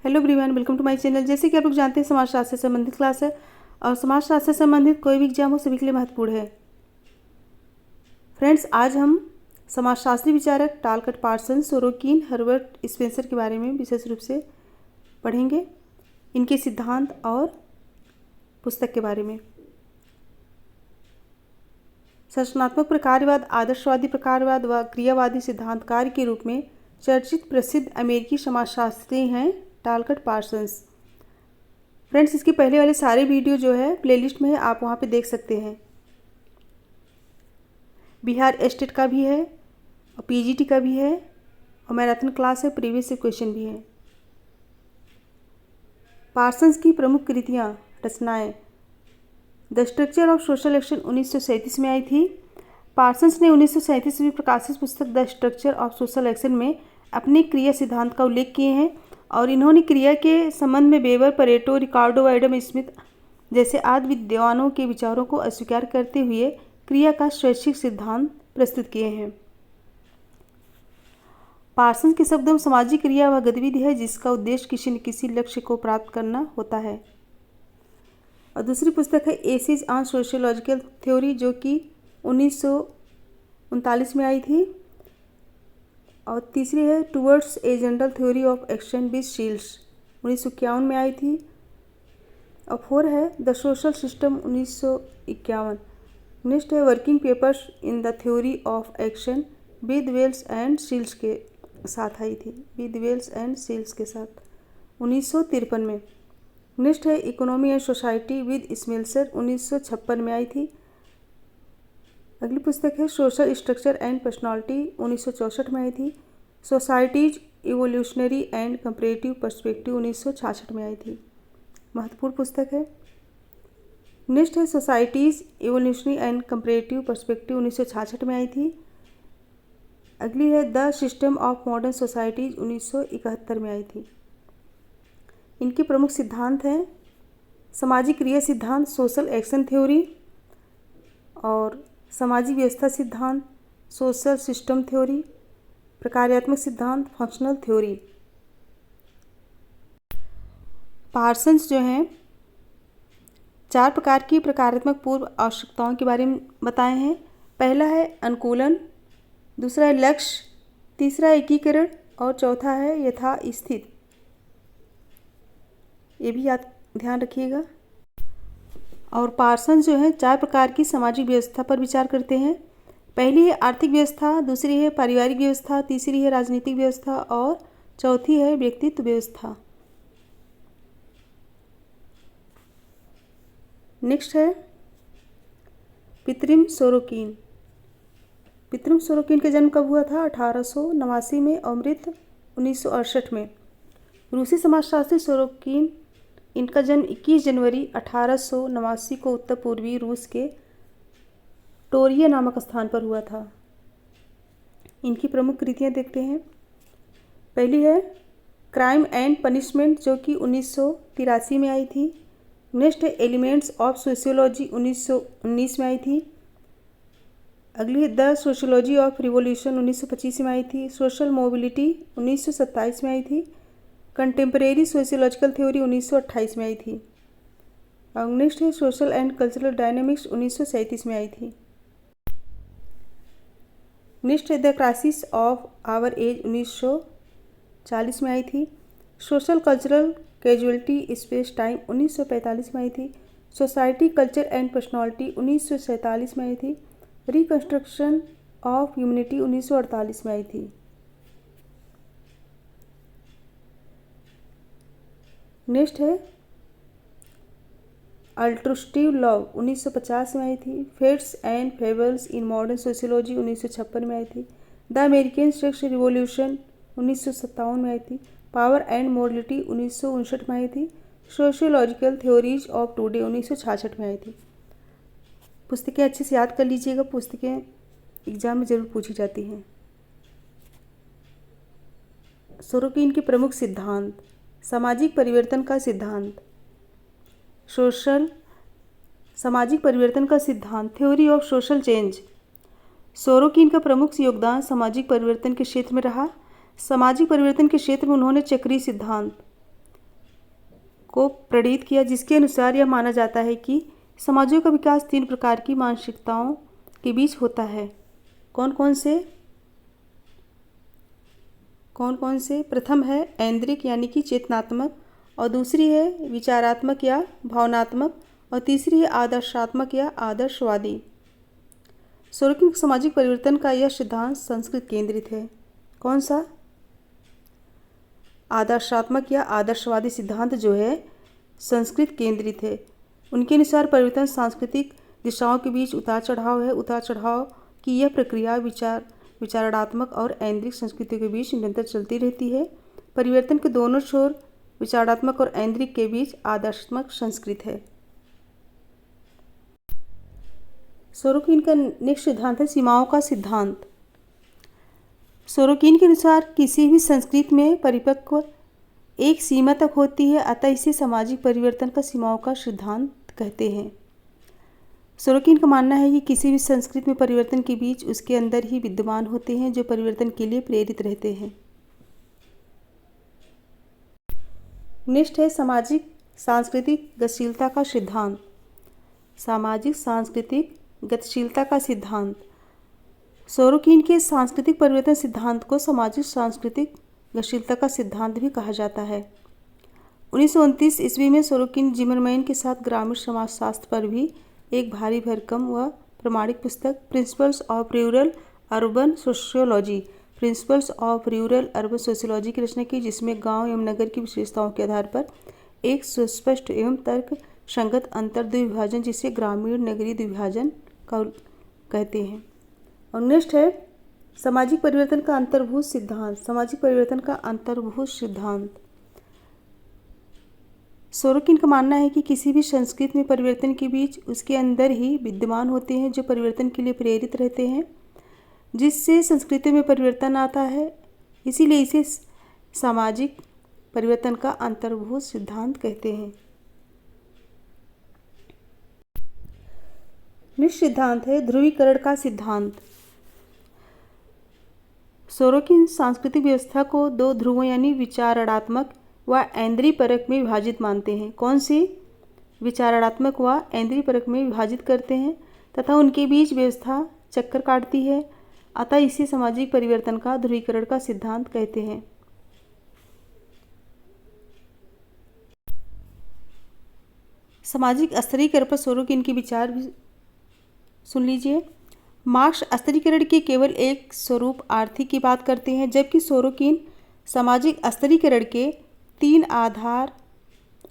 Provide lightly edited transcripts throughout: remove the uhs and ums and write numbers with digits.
Hello everyone, welcome to my channel. जैसे कि आप लोग जानते हैं, समाजशास्त्र से संबंधित क्लास है और समाजशास्त्र से संबंधित कोई भी एग्जाम हो सभी के लिए महत्वपूर्ण है। फ्रेंड्स, आज हम समाजशास्त्री विचारक Talcott Parson, Sorokin, Herbert Spencer के बारे में विशेष रूप से पढ़ेंगे, इनके सिद्धांत और पुस्तक के बारे में। संरचनात्मक प्रकारवाद, आदर्शवादी प्रकारवाद व क्रियावादी सिद्धांतकार के रूप में चर्चित प्रसिद्ध अमेरिकी समाजशास्त्री हैं टालकट पार्सन्स। फ्रेंड्स, इसके पहले वाले सारे वीडियो जो है प्लेलिस्ट में है, आप वहाँ पे देख सकते हैं। बिहार स्टेट का भी है और पीजीटी का भी है और मैराथन क्लास है, प्रीवियस क्वेश्चन भी है। पार्सन्स की प्रमुख कृतियाँ, रचनाएं। The structure of social action 1937 में आई थी। पार्सन्स ने 1937 में प्रकाशित पुस्तक the structure of social action में अपने क्रिया सिद्धांत का उल्लेख किए हैं और इन्होंने क्रिया के संबंध में वेबर, परेटो, रिकार्डो व एडम स्मिथ जैसे आदि विद्वानों के विचारों को अस्वीकार करते हुए क्रिया का स्वैच्छिक सिद्धांत प्रस्तुत किए हैं। पार्सन्स के शब्दों में सामाजिक क्रिया वह गतिविधि है जिसका उद्देश्य किसी न किसी लक्ष्य को प्राप्त करना होता है। और दूसरी पुस्तक है एसेज ऑन सोशियोलॉजिकल थ्योरी, जो कि 1939 में आई थी। और तीसरी है towards a general theory of action with Shils, 1951 में आई थी। और 4 है द सोशल सिस्टम, 1951। नेक्स्ट है working papers in the theory of action with Bales and Shils के साथ आई थी, विद वेल्स एंड शील्ड्स के साथ 1953 में। नेक्स्ट है इकोनॉमी एंड सोसाइटी विद स्मेल्सर, 1956 में आई थी। अगली पुस्तक है सोशल स्ट्रक्चर एंड पर्सनालिटी, 1964 में आई थी। Societies evolutionary and comparative perspective, 1966 में आई थी। महत्वपूर्ण पुस्तक है। नेक्स्ट है societies evolutionary and comparative perspective, 1966 में आई थी। अगली है the system of modern societies, 1971 में आई थी। इनके प्रमुख सिद्धांत हैं सामाजिक क्रिया सिद्धांत, सोशल एक्शन थ्योरी, और सामाजिक व्यवस्था सिद्धांत, सोशल सिस्टम थ्योरी, प्रकार्यात्मक सिद्धांत, फंक्शनल थ्योरी। पार्सन्स जो हैं 4 प्रकार की प्रकारात्मक पूर्व आवश्यकताओं के बारे में बताए हैं। पहला है अनुकूलन, दूसरा है लक्ष्य, तीसरा है एकीकरण और चौथा है यथास्थित। ये भी ध्यान रखिएगा। और पार्सन्स जो है 4 प्रकार की सामाजिक व्यवस्था पर विचार करते हैं। पहली है आर्थिक व्यवस्था, दूसरी है पारिवारिक व्यवस्था, तीसरी है राजनीतिक व्यवस्था और चौथी है व्यक्तित्व व्यवस्था। नेक्स्ट है पितृम सोरोकिन। पितृम सोरोकिन का जन्म कब हुआ था? 1889 में और मृत्यु 1968 में। रूसी समाजशास्त्री सोरोकिन, इनका जन्म 21 जनवरी 1889 को उत्तर पूर्वी रूस के टोरिया नामक स्थान पर हुआ था। इनकी प्रमुख कृतियाँ देखते हैं। पहली है क्राइम एंड पनिशमेंट, जो कि 1983 में आई थी। नेक्स्ट है एलिमेंट्स ऑफ सोशियोलॉजी, 1919 में आई थी। अगली है द सोशियोलॉजी ऑफ रिवोल्यूशन, 1925 में आई थी। सोशल मोबिलिटी 1927 में आई थी। कंटेम्परेरी सोशियोलॉजिकल थ्योरी 1928 में आई थी। और नेक्स्ट है सोशल एंड कल्चरल डायनेमिक्स, 1937 में आई थी। नेक्स्ट है the crisis of our age, 1940 में आई थी। Social cultural causality space time, 1945 में आई थी। सोसाइटी कल्चर एंड पर्सनालिटी, 1947 में आई थी। रिकंस्ट्रक्शन ऑफ ह्यूमैनिटी, 1948 में आई थी। नेक्स्ट है अल्ट्रुस्टिव लव, 1950 में आई थी। Fads and foibles in modern sociology, 1956 में आई थी। द अमेरिकन सेक्स रिवॉल्यूशन, 1957 में आई थी। पावर एंड मोरलिटी, 1959 में आई थी। सोशियोलॉजिकल थ्योरीज ऑफ टुडे, 1966 में आई थी। पुस्तकें अच्छे से याद कर लीजिएगा, पुस्तकें एग्जाम में जरूर पूछी जाती हैं। सोरोकिन के प्रमुख सिद्धांत। सामाजिक परिवर्तन का सिद्धांत, सामाजिक परिवर्तन का सिद्धांत, theory of social change. Sorokin का प्रमुख योगदान सामाजिक परिवर्तन के क्षेत्र में रहा। सामाजिक परिवर्तन के क्षेत्र में उन्होंने चक्रीय सिद्धांत, को प्रणीत किया, जिसके अनुसार यह माना जाता है कि समाजों का विकास 3 प्रकार की मानसिकताओं के बीच होता है। कौन कौन से? प्रथम है ऐन्द्रिक यानी कि चेतनात्मक, और दूसरी है विचारात्मक या भावनात्मक, और तीसरी है आदर्शात्मक या आदर्शवादी। सोरोकिन सामाजिक परिवर्तन का यह सिद्धांत संस्कृत केंद्रित है। कौन सा? आदर्शात्मक या आदर्शवादी सिद्धांत जो है संस्कृत केंद्रित है। उनके अनुसार परिवर्तन सांस्कृतिक दिशाओं के बीच उतार चढ़ाव है। उतार चढ़ाव की यह प्रक्रिया विचारणात्मक और ऐन्द्रिक संस्कृतियों के बीच निरंतर चलती रहती है। परिवर्तन के दोनों छोर विचारात्मक और ऐन्द्रिक के बीच आदर्शात्मक संस्कृत है। सोरोकिन का नेक्स्ट सिद्धांत है सीमाओं का सिद्धांत। सोरोकिन के अनुसार किसी भी संस्कृति में परिपक्व एक सीमा तक होती है, अतः इसे सामाजिक परिवर्तन का सीमाओं का सिद्धांत कहते हैं। सोरोकिन का मानना है कि किसी भी संस्कृति में परिवर्तन के बीच उसके अंदर ही विद्यमान होते हैं जो परिवर्तन के लिए प्रेरित रहते हैं। नेक्स्ट है सामाजिक सांस्कृतिक गतिशीलता का सिद्धांत। सामाजिक सांस्कृतिक गतिशीलता का सिद्धांत। सोरोकिन के सांस्कृतिक परिवर्तन सिद्धांत को सामाजिक सांस्कृतिक गतिशीलता का सिद्धांत भी कहा जाता है। 1929 ईस्वी में सोरोकिन जिमरमैन के साथ ग्रामीण समाजशास्त्र पर भी एक भारी भरकम व प्रमाणिक पुस्तक principles of rural urban sociology की रचना की, जिसमें गांव एवं नगर की विशेषताओं के आधार पर एक सुस्पष्ट एवं तर्क संगत अंतर द्विभाजन, जिसे ग्रामीण नगरीय द्विभाजन कहते हैं। और नेक्स्ट है सामाजिक परिवर्तन का अंतर्भूत सिद्धांत। सामाजिक परिवर्तन का अंतर्भूत सिद्धांत। सोरोकिन का मानना है कि किसी भी संस्कृति में परिवर्तन के बीच उसके अंदर ही विद्यमान होते हैं जो परिवर्तन के लिए प्रेरित रहते हैं, जिससे संस्कृति में परिवर्तन आता है। इसीलिए इसे सामाजिक परिवर्तन का अंतर्भूत सिद्धांत कहते हैं। नेक्स्ट सिद्धांत है ध्रुवीकरण का सिद्धांत। सोरोकिन सांस्कृतिक व्यवस्था को 2 ध्रुवों यानी विचारणात्मक व ऐन्द्रिय परक में विभाजित मानते हैं। कौन सी? विचारणात्मक व ऐन्द्रिय परक में विभाजित करते हैं तथा उनके बीच व्यवस्था चक्कर काटती है, अतः इसे सामाजिक परिवर्तन का ध्रुवीकरण का सिद्धांत कहते हैं। सामाजिक स्तरीकरण पर सोरोकिन के विचार भी सुन लीजिए। मार्क्स स्तरीकरण के केवल एक स्वरूप आर्थिक की बात करते हैं, जबकि सोरोकिन सामाजिक स्तरीकरण के 3 आधार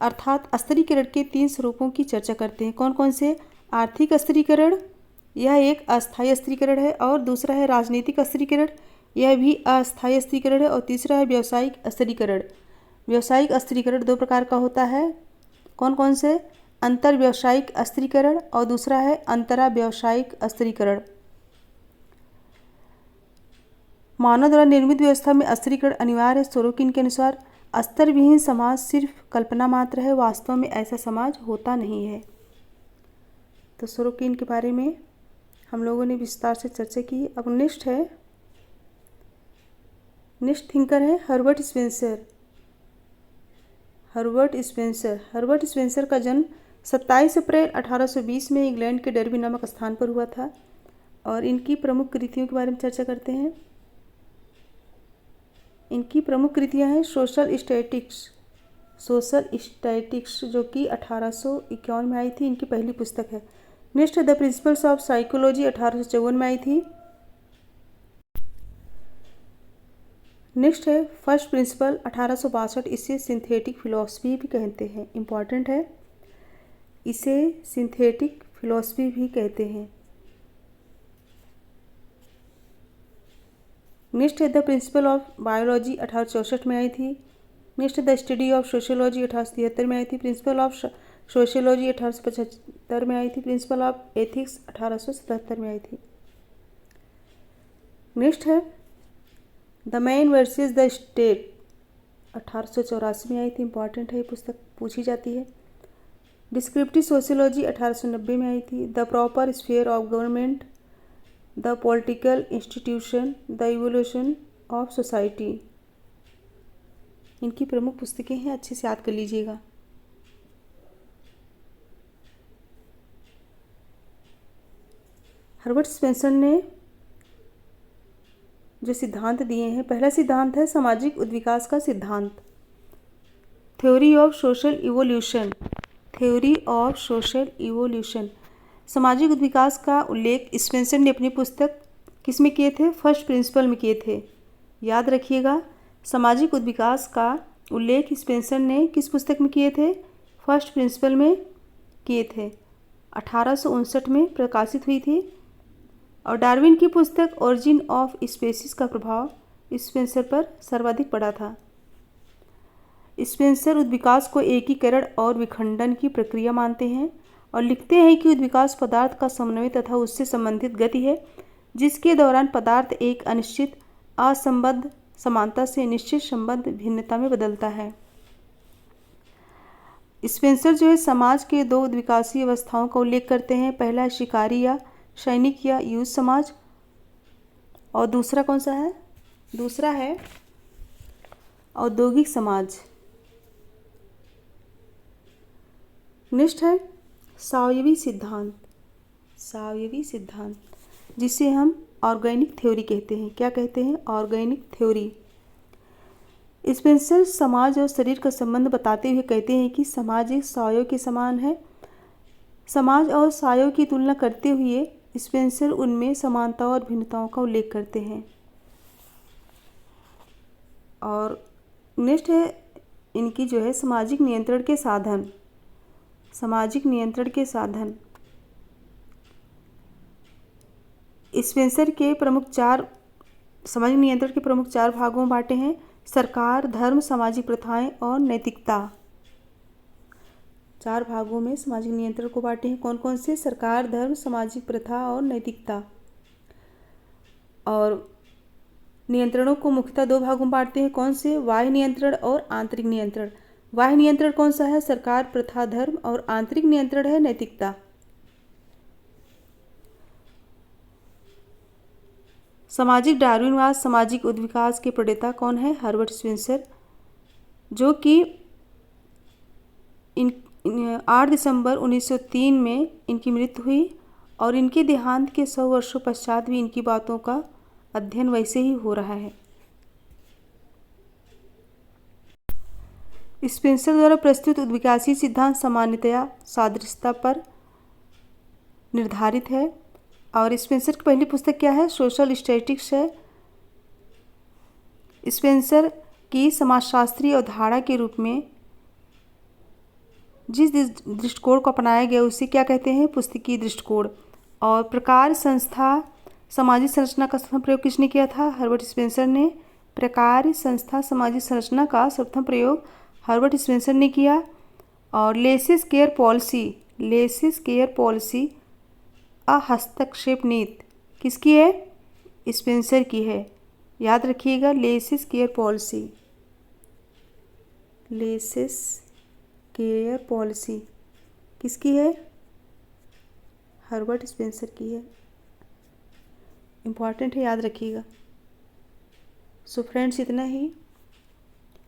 अर्थात स्तरीकरण के 3 स्वरूपों की चर्चा करते हैं। कौन कौन से? आर्थिक स्तरीकरण, यह एक अस्थायी स्तरीकरण है, और दूसरा है राजनीतिक स्तरीकरण, यह भी अस्थायी स्तरीकरण है, और तीसरा है व्यावसायिक स्तरीकरण। व्यावसायिक स्तरीकरण 2 प्रकार का होता है। कौन कौन से? अंतर व्यावसायिक स्तरीकरण और दूसरा है अंतरा व्यावसायिक स्तरीकरण। मानव द्वारा निर्मित व्यवस्था में स्तरीकरण अनिवार्य है। सोरोकिन के अनुसार स्तर विहीन समाज सिर्फ कल्पना मात्र है, वास्तव में ऐसा समाज होता नहीं है। तो सोरोकिन के बारे में हम लोगों ने विस्तार से चर्चा की। अब नेक्स्ट थिंकर है हर्बर्ट स्पेंसर। हर्बर्ट स्पेंसर का जन्म 27 अप्रैल 1820 में इंग्लैंड के डर्बी नामक स्थान पर हुआ था, और इनकी प्रमुख कृतियों के बारे में चर्चा करते हैं। इनकी प्रमुख कृतियां हैं सोशल स्टैटिक्स जो कि 1851 में आई थी, इनकी पहली पुस्तक है। नेक्स्ट है द प्रिंसिपल्स ऑफ साइकोलॉजी 1854 में आई थी। नेक्स्ट है फर्स्ट प्रिंसिपल 1862, इसे सिंथेटिक फिलॉसफी भी कहते हैं। इम्पॉर्टेंट है, इसे सिंथेटिक फिलॉसफी भी कहते हैं। नेक्स्ट है द प्रिंसिपल ऑफ बायोलॉजी 1864 में आई थी। नेक्स्ट है द स्टडी ऑफ सोशियोलॉजी 1873 में आई थी। प्रिंसिपल ऑफ सोशियोलॉजी 1875 में आई थी। प्रिंसिपल ऑफ एथिक्स 1877 में आई थी। नेक्स्ट है the man versus the state 1884 में आई थी। इंपॉर्टेंट है, ये पुस्तक पूछी जाती है। डिस्क्रिप्टिव सोशियोलॉजी 1890 में आई थी। The proper sphere of government, the political institution, the evolution of society, इनकी प्रमुख पुस्तकें हैं, अच्छे से याद कर लीजिएगा। हर्बर्ट स्पेंसर ने जो सिद्धांत दिए हैं, पहला सिद्धांत है सामाजिक उद्विकास का सिद्धांत, theory of social evolution. Theory of social evolution. सामाजिक उद्विकास का उल्लेख स्पेंसर ने अपनी पुस्तक किस में किए थे? फर्स्ट प्रिंसिपल में किए थे। याद रखिएगा, सामाजिक उद्विकास का उल्लेख स्पेंसर ने किस पुस्तक में किए थे? फर्स्ट प्रिंसिपल में किए थे। 1859 में प्रकाशित हुई थी। और डार्विन की पुस्तक ओरिजिन ऑफ स्पीसीज का प्रभाव स्पेंसर पर सर्वाधिक पड़ा था। स्पेंसर उद्विकास को एकीकरण और विखंडन की प्रक्रिया मानते हैं और लिखते हैं कि उद्विकास पदार्थ का समन्वय तथा उससे संबंधित गति है, जिसके दौरान पदार्थ एक अनिश्चित असंबद्ध समानता से निश्चित संबद्ध भिन्नता में बदलता है। स्पेंसर जो है समाज के दो उद्विकासीय अवस्थाओं का उल्लेख करते हैं। पहला है शिकारी या सैनिक या युद्ध समाज, और दूसरा कौन सा है? दूसरा है औद्योगिक समाज। नेक्स्ट है सावयवी सिद्धांत। सावयवी सिद्धांत जिसे हम ऑर्गेनिक थ्योरी कहते हैं। क्या कहते हैं? Organic theory. स्पेंसर समाज और शरीर का संबंध बताते हुए कहते हैं कि समाज एक सायों के समान है। समाज और सायों की तुलना करते हुए स्पेंसर उनमें समानताओं और भिन्नताओं का उल्लेख करते हैं। और नेक्स्ट है इनकी जो है सामाजिक नियंत्रण के साधन। सामाजिक नियंत्रण के साधन स्पेंसर के प्रमुख चार सामाजिक नियंत्रण के प्रमुख चार भागों में बांटे हैं: सरकार, धर्म, सामाजिक प्रथाएं और नैतिकता। चार भागों में सामाजिक नियंत्रण को बांटे हैं। कौन कौन से? सरकार, धर्म, सामाजिक प्रथा और नैतिकता। और नियंत्रणों को मुख्यतः दो भागों में बांटते हैं। कौन से? बाह्य नियंत्रण और आंतरिक नियंत्रण। बाह्य नियंत्रण कौन सा है? सरकार, प्रथा, धर्म। और आंतरिक नियंत्रण है नैतिकता। सामाजिक डार्विनवाद सामाजिक उद्विकास के प्रणेता कौन है? हर्बर्ट स्पेंसर, जो कि 8 दिसंबर 1903 में इनकी मृत्यु हुई और इनके देहांत के 100 वर्षों पश्चात भी इनकी बातों का अध्ययन वैसे ही हो रहा है। स्पेंसर द्वारा प्रस्तुत उद्विकासीय सिद्धांत सामान्यतया सादृश्यता पर निर्धारित है। और स्पेंसर की पहली पुस्तक क्या है? सोशल स्टैटिक्स है। स्पेंसर की समाजशास्त्रीय अवधारणा के रूप में जिस दृष्टिकोण को अपनाया गया उसे क्या कहते हैं? पुस्तकीय दृष्टिकोण। और प्रकार, संस्था, सामाजिक संरचना का सर्वप्रथम प्रयोग किसने किया था? हर्बर्ट स्पेंसर ने। प्रकार, संस्था, सामाजिक संरचना का सर्वप्रथम प्रयोग हर्बर्ट स्पेंसर ने किया। और laces care policy, laces care policy हस्तक्षेप नीति किसकी है? स्पेंसर की है। याद रखिएगा, laces care policy, laces care policy किसकी है? हर्बर्ट स्पेंसर की है। इम्पॉर्टेंट है, याद रखिएगा। सो फ्रेंड्स, इतना ही।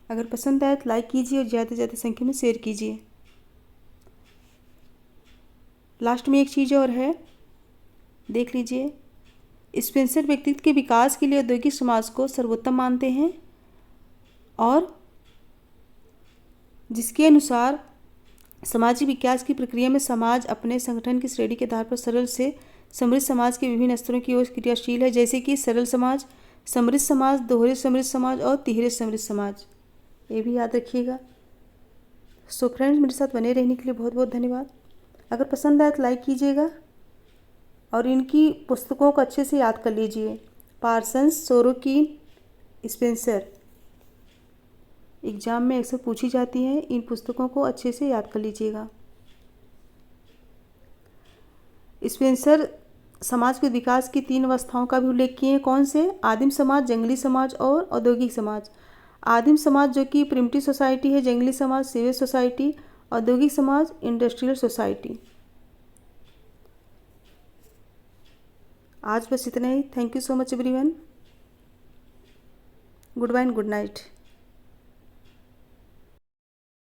अगर पसंद आए तो लाइक कीजिए और ज़्यादा से ज़्यादा संख्या में शेयर कीजिए। लास्ट में एक चीज़ और है, देख लीजिए। स्पेंसर व्यक्तित्व के विकास के लिए औद्योगिक समाज को सर्वोत्तम मानते हैं और जिसके अनुसार सामाजिक विकास की प्रक्रिया में समाज अपने संगठन की श्रेणी के आधार पर सरल से समृद्ध समाज के विभिन्न स्तरों की ओर क्रियाशील है, जैसे कि सरल समाज, समृद्ध समाज, दोहरे समृद्ध समाज और तिहरे समृद्ध समाज। ये भी याद रखिएगा। सो फ्रेंड्स, मेरे साथ बने रहने के लिए बहुत बहुत धन्यवाद। अगर पसंद आए तो लाइक कीजिएगा और इनकी पुस्तकों को अच्छे से याद कर लीजिए। पार्सन्स, सोरोकिन, स्पेंसर एग्ज़ाम में अक्सर पूछी जाती हैं। इन पुस्तकों को अच्छे से याद कर लीजिएगा। स्पेंसर समाज के विकास की 3 अवस्थाओं का भी उल्लेख किए हैं। कौन से? आदिम समाज, जंगली समाज और औद्योगिक समाज। आदिम समाज जो कि प्रिमिटिव सोसाइटी है, जंगली समाज सिविल सोसाइटी, औद्योगिक समाज इंडस्ट्रियल सोसाइटी। आज बस इतना ही। Thank you so much everyone. Goodbye and good night.